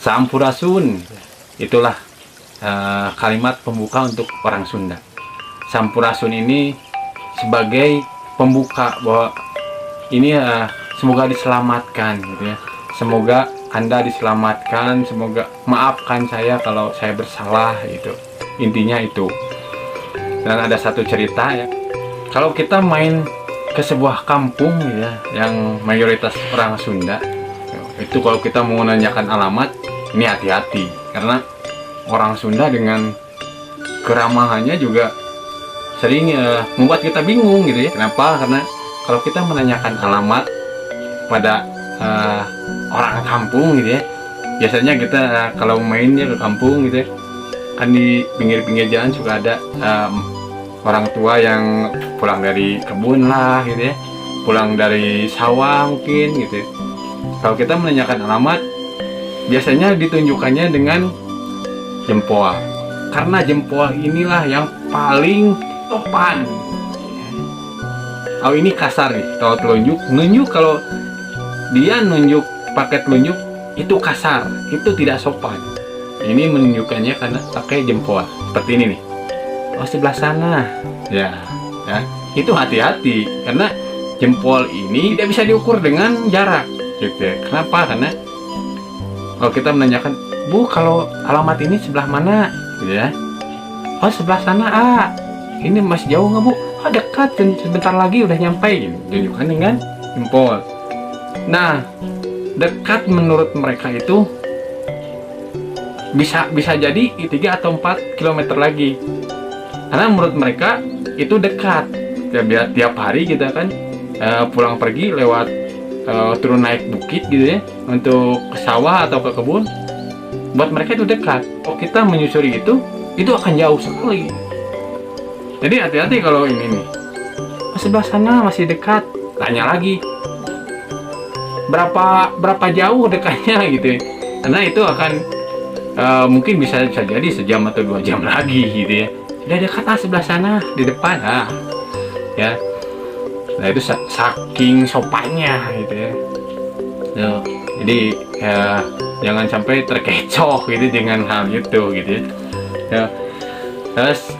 Sampurasun, itulah kalimat pembuka untuk orang Sunda. Sampurasun ini sebagai pembuka bahwa ini semoga diselamatkan gitu ya. Semoga Anda diselamatkan, semoga maafkan saya kalau saya bersalah gitu. Intinya itu. Dan ada satu cerita ya. Kalau kita main ke sebuah kampung ya yang mayoritas orang Sunda, itu kalau kita mau menanyakan alamat, ini hati-hati karena orang Sunda dengan keramahannya juga sering membuat kita bingung gitu ya. Kenapa? Karena kalau kita menanyakan alamat pada orang kampung gitu ya, biasanya kita kalau mainnya ke kampung gitu ya, kan di pinggir-pinggir jalan suka ada orang tua yang pulang dari kebun lah gitu ya, pulang dari sawah mungkin gitu ya. Kalau kita menanyakan alamat, biasanya ditunjukkannya dengan jempol, karena jempol inilah yang paling topan. Oh, ini kasar nih, kalau telunjuk, nunjuk, kalau dia nunjuk pakai telunjuk itu kasar, itu tidak sopan. Ini menunjukkannya karena pakai jempol seperti ini nih. Oh, sebelah sana ya, itu hati-hati karena jempol ini tidak bisa diukur dengan jarak gitu ya. Kenapa? Karena kalau kita menanyakan, Bu, kalau alamat ini sebelah mana gitu ya, oh sebelah sana, ini masih jauh nggak Bu? Oh dekat, sebentar lagi udah nyampe gitu. Tunjukkan dengan jempol. Nah, dekat menurut mereka itu bisa jadi 3 atau 4 kilometer lagi, karena menurut mereka itu dekat. Tiap hari kita kan pulang pergi lewat turun naik bukit gitu ya untuk ke sawah atau ke kebun, buat mereka itu dekat. Kalau kita menyusuri itu akan jauh sekali. Jadi hati-hati kalau ini nih, sebelah sana masih dekat, tanya lagi berapa jauh dekatnya gitu ya. Karena itu akan mungkin bisa jadi sejam atau 2 jam lagi gitu ya. Udah dekat sebelah sana di depan ya. Nah itu saking sopannya gitu ya. Jadi ya, jangan sampai terkecoh gitu dengan hal itu gitu ya. Terus